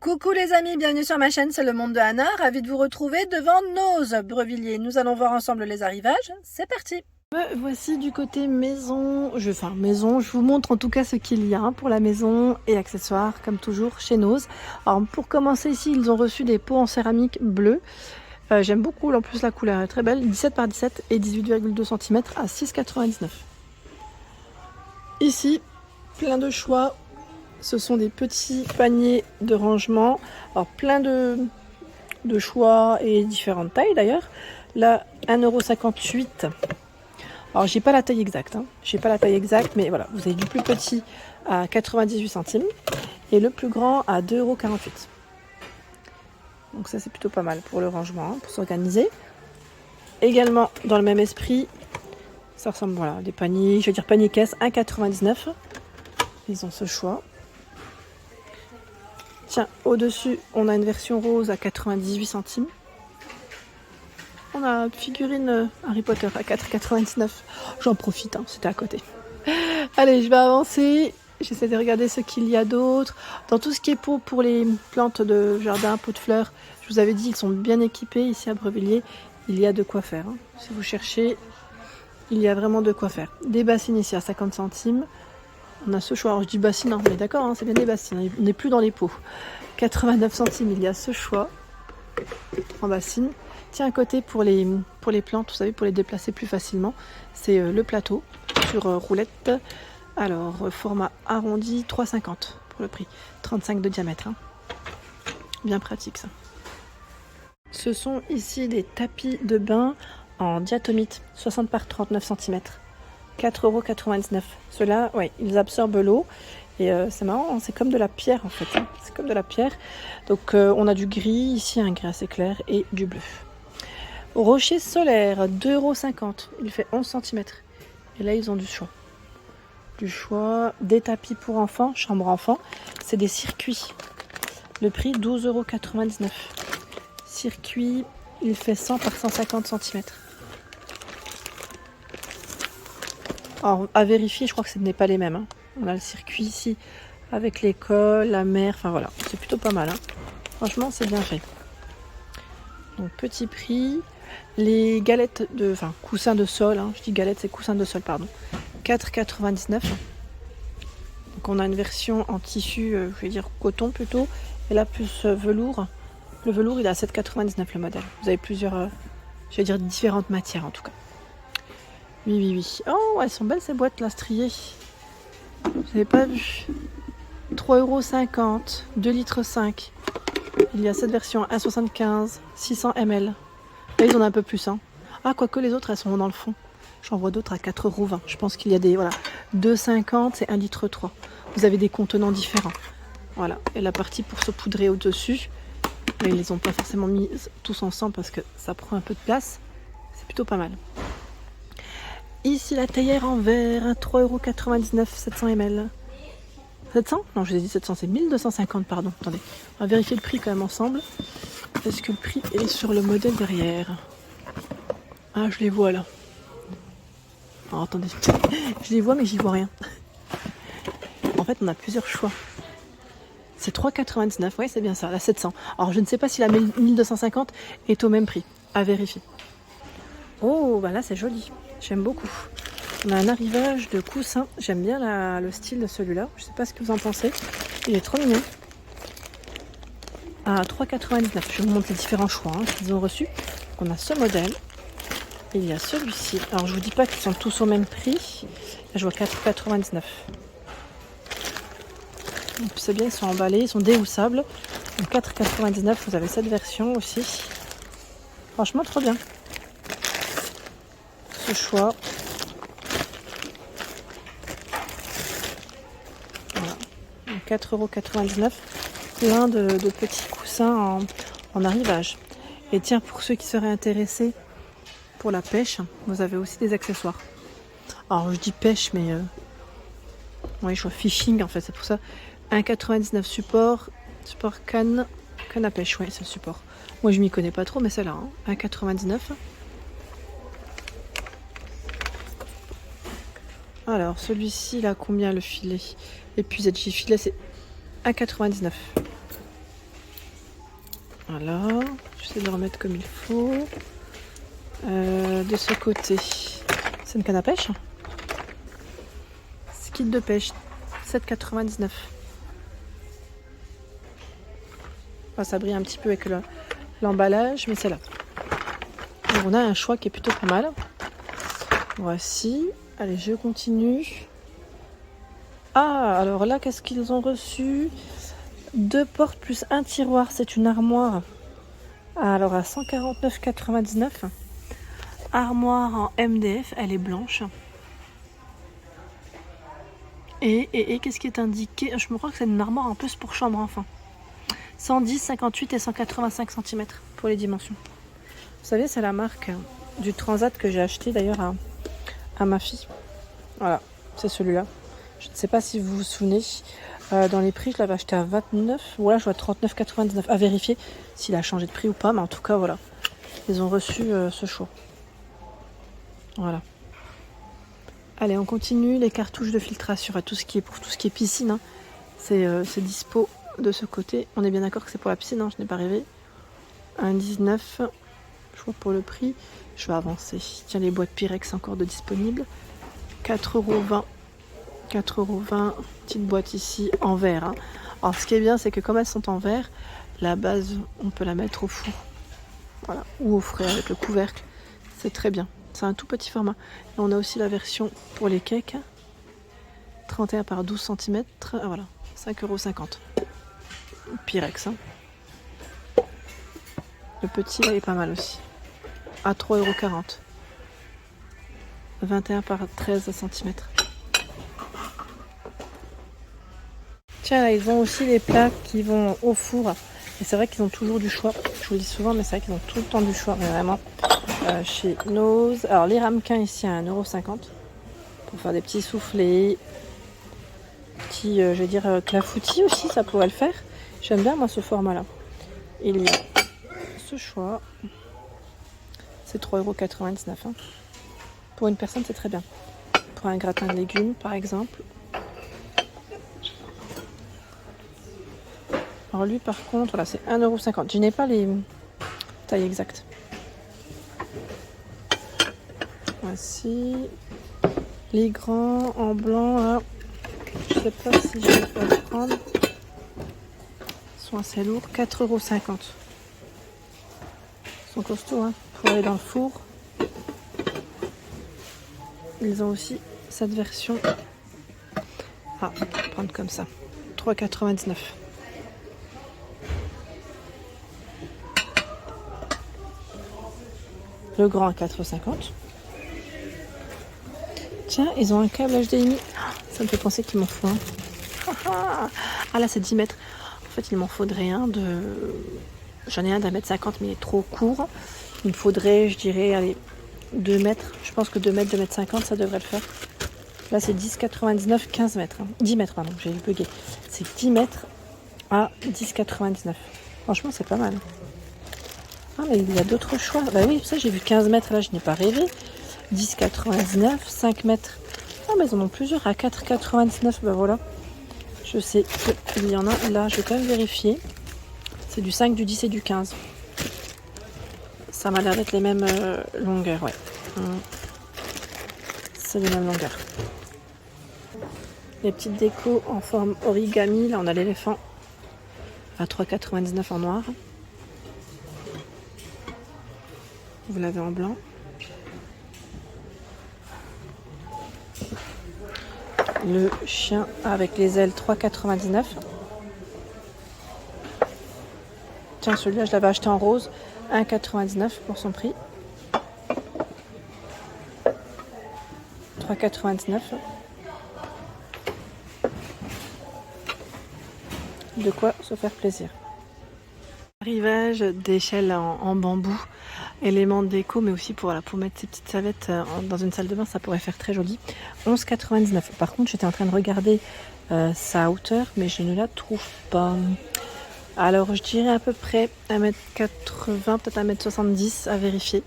Coucou les amis, bienvenue sur ma chaîne, c'est le monde de Anna, ravie de vous retrouver devant Nose Brevilliers. Nous allons voir ensemble les arrivages, c'est parti. Voici du côté maison, je vous montre en tout cas ce qu'il y a pour la maison et accessoires comme toujours chez Nose. Alors pour commencer ici, ils ont reçu des pots en céramique bleu. J'aime beaucoup, en plus la couleur est très belle, 17 par 17 et 18,2 cm à 6,99 €. Ici, plein de choix. Ce sont des petits paniers de rangement. Alors plein de choix et différentes tailles d'ailleurs. Là, 1,58 €. Alors j'ai pas la taille exacte. J'ai pas la taille exacte, mais voilà, vous avez du plus petit à 98 centimes et le plus grand à 2,48 €. Donc ça c'est plutôt pas mal pour le rangement, pour s'organiser. Également dans le même esprit, ça ressemble voilà, des paniers, je veux dire panier caisse, 1,99 €. Ils ont ce choix. Tiens, au-dessus, on a une version rose à 98 centimes. On a une figurine Harry Potter à 4,99 €. J'en profite, c'était à côté. Allez, je vais avancer. J'essaie de regarder ce qu'il y a d'autre. Dans tout ce qui est pot pour les plantes de jardin, pots de fleurs, je vous avais dit, ils sont bien équipés ici à Brevilliers. Il y a de quoi faire. Si vous cherchez, il y a vraiment de quoi faire. Des bassines ici à 50 centimes. On a ce choix, alors je dis bassine, mais d'accord, c'est bien des bassines, on n'est plus dans les pots. 89 centimes, il y a ce choix en bassine. Tiens, à côté pour les plantes, vous savez, pour les déplacer plus facilement, c'est le plateau sur roulette. Alors, format arrondi, 3,50 € pour le prix, 35 de diamètre. Bien pratique ça. Ce sont ici des tapis de bain en diatomite, 60 par 39 cm. 4,99 €. Ceux-là, ouais, ils absorbent l'eau. Et c'est marrant, c'est comme de la pierre en fait. C'est comme de la pierre. Donc on a du gris, ici un gris assez clair et du bleu. Rocher solaire, 2,50 €. Il fait 11 cm. Et là, ils ont du choix. Des tapis pour enfants, chambre enfant. C'est des circuits. Le prix, 12,99 €. Circuit, il fait 100 par 150 cm. Alors, à vérifier, je crois que ce n'est pas les mêmes. On a le circuit ici avec l'école, la mer, enfin voilà, c'est plutôt pas mal. Franchement, c'est bien fait. Donc, petit prix. Les galettes coussins de sol, je dis galettes, c'est coussins de sol, pardon. 4,99 €. Donc, on a une version en tissu, je vais dire coton plutôt, et là, plus velours. Le velours, il est à 7,99 € le modèle. Vous avez plusieurs, je vais dire différentes matières en tout cas. Oui. Oh, elles sont belles ces boîtes là, striées. Vous n'avez pas vu. 3,50 €, 2,5 litres. Il y a cette version 1,75 €, 600 ml. Là, ils en ont un peu plus. Ah, quoique les autres, elles sont dans le fond. J'en vois d'autres à 4,20 €. Je pense qu'il y a des 2,50 € et 1,3 litre. Vous avez des contenants différents. Voilà. Et la partie pour saupoudrer au-dessus, ils les ont pas forcément mis tous ensemble parce que ça prend un peu de place. C'est plutôt pas mal. Ici, la théière en verre, 3,99 €, 700 ml. 700 ? Non, je vous ai dit 700, c'est 1250, pardon. Attendez, on va vérifier le prix quand même ensemble. Parce que le prix est sur le modèle derrière. Ah, je les vois là. Alors, attendez, je les vois mais j'y vois rien. En fait, on a plusieurs choix. C'est 3,99 €, oui, c'est bien ça, la 700. Alors, je ne sais pas si la 1250 est au même prix. À vérifier. Oh, bah là, c'est joli. J'aime beaucoup. On a un arrivage de coussins. J'aime bien le style de celui-là. Je ne sais pas ce que vous en pensez. Il est trop mignon. À 3,99 €. Je vous montre les différents choix qu'ils ont reçus. On a ce modèle. Et il y a celui-ci. Alors, je ne vous dis pas qu'ils sont tous au même prix. Là, je vois 4,99 €. Donc, c'est bien, ils sont emballés. Ils sont déhoussables. Donc, 4,99 €. Vous avez cette version aussi. Franchement, trop bien. Ce choix. Voilà. 4,99 €. Plein de petits coussins en arrivage. Et tiens, pour ceux qui seraient intéressés pour la pêche, vous avez aussi des accessoires. Alors, je dis pêche, mais oui, je vois fishing en fait, c'est pour ça. 1,99 € support canne à pêche, ouais, c'est le support. Moi, je m'y connais pas trop, mais c'est là, 1,99 €. Alors, celui-ci, il a combien le filet? Épuisette, j'ai filet, c'est 1,99 €. Voilà, j'essaie de le remettre comme il faut. De ce côté, c'est une canne à pêche. C'est kit de pêche, 7,99. Enfin, ça brille un petit peu avec l'emballage, mais c'est là. Donc on a un choix qui est plutôt pas mal. Voici. Allez, je continue. Ah, alors là, qu'est-ce qu'ils ont reçu? 2 portes plus un tiroir. C'est une armoire. Alors à 149,99. Armoire en MDF, elle est blanche. Et qu'est-ce qui est indiqué? Je me crois que c'est une armoire un peu pour chambre enfant. 110, 58 et 185 cm pour les dimensions. Vous savez, c'est la marque du Transat que j'ai acheté d'ailleurs à ma fille. Voilà, c'est celui-là. Je ne sais pas si vous vous souvenez. Dans les prix, je l'avais acheté à 29. Voilà, je vois 39,99. À vérifier s'il a changé de prix ou pas. Mais en tout cas, voilà. Ils ont reçu ce choix. Voilà. Allez, on continue. Les cartouches de filtration, pour tout ce qui est piscine, hein. C'est dispo de ce côté. On est bien d'accord que c'est pour la piscine, hein, je n'ai pas rêvé. 1,19. Je vois pour le prix. Je vais avancer. Tiens, les boîtes Pyrex encore de disponibles. 4,20 €. 4,20 €. Petite boîte ici en verre, hein. Alors, ce qui est bien, c'est que comme elles sont en verre, la base, on peut la mettre au four. Voilà. Ou au frais avec le couvercle. C'est très bien. C'est un tout petit format. Et on a aussi la version pour les cakes. 31 par 12 cm. Voilà. 5,50 €. Pyrex, hein. Le petit, là, il est pas mal aussi. À 3,40 €. 21 par 13 cm. Tiens, là, ils ont aussi les plats qui vont au four. Et c'est vrai qu'ils ont toujours du choix. Je vous le dis souvent, mais c'est vrai qu'ils ont tout le temps du choix. Mais vraiment, chez Nose. Alors, les ramequins ici à 1,50 € pour faire des petits soufflés. Petits, je vais dire, clafoutis aussi, ça pourrait le faire. J'aime bien, moi, ce format-là. Il y a ce choix. C'est 3,99 €. Hein. Pour une personne, c'est très bien. Pour un gratin de légumes, par exemple. Alors lui, par contre, là, c'est 1,50 €. Je n'ai pas les tailles exactes. Voici. Les grands en blanc, là. Je sais pas si je vais pouvoir les prendre. Ils sont assez lourds. 4,50 €. Ils sont costauds, hein, pour aller dans le four. Ils ont aussi cette version. Ah, on va prendre comme ça. 3,99 €. Le grand à 4,50 €. Tiens, ils ont un câble HDMI. Ça me fait penser qu'il m'en faut un. Ah là, c'est 10 mètres. En fait, il m'en faudrait un de... J'en ai un d'1,50 m, mais il est trop court. Il me faudrait, je dirais, allez, 2 mètres. Je pense que 2 mètres, 2,50 m, ça devrait le faire. Là, c'est 10,99 €, 15 mètres. 10 mètres, pardon, j'ai bugué. C'est 10 mètres à 10,99 €. Franchement, c'est pas mal. Ah, mais il y a d'autres choix. Bah oui, ça, j'ai vu 15 mètres, là, je n'ai pas rêvé. 10,99 €, 5 mètres. Ah, mais ils en ont plusieurs à 4,99 €. Bah voilà. Je sais qu'il y en a là, je vais quand même vérifier. C'est du 5, du 10 et du 15. Ça m'a l'air d'être les mêmes longueurs, ouais. C'est les mêmes longueurs. Les petites décos en forme origami. Là, on a l'éléphant à 3,99 € en noir. Vous l'avez en blanc. Le chien avec les ailes, 3,99 €. Tiens, celui-là, je l'avais acheté en rose. 1,99 € pour son prix. 3,99 €. De quoi se faire plaisir. Arrivage d'échelle en bambou. Élément de déco, mais aussi pour mettre ces petites serviettes dans une salle de bain, ça pourrait faire très joli. 11,99 €. Par contre, j'étais en train de regarder sa hauteur, mais je ne la trouve pas. Alors, je dirais à peu près 1,80 m, peut-être 1,70 m à vérifier.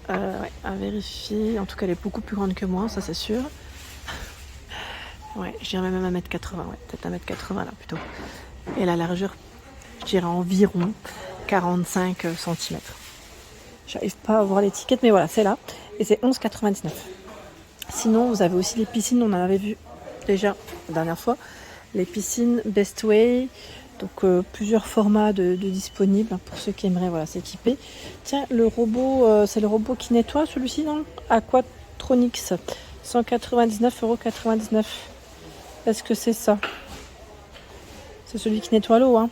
Ouais, à vérifier. En tout cas, elle est beaucoup plus grande que moi, ça c'est sûr. Ouais, je dirais même 1,80 m, ouais, peut-être 1,80 m là plutôt. Et la largeur, je dirais environ 45 cm. J'arrive pas à voir l'étiquette, mais voilà, c'est là. Et c'est 11,99 €. Sinon, vous avez aussi les piscines, on en avait vu déjà la dernière fois. Les piscines Bestway, donc plusieurs formats de disponibles pour ceux qui aimeraient voilà, s'équiper. Tiens, le robot, c'est le robot qui nettoie celui-ci, non? Aquatronics, 199,99 €. Est-ce que c'est ça? C'est celui qui nettoie l'eau, hein.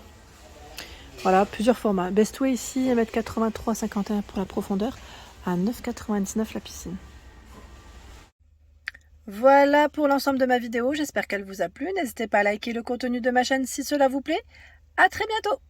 Voilà, plusieurs formats. Bestway ici, 1,83 m, 51 pour la profondeur, à 9,99 € la piscine. Voilà pour l'ensemble de ma vidéo, j'espère qu'elle vous a plu. N'hésitez pas à liker le contenu de ma chaîne si cela vous plaît. À très bientôt!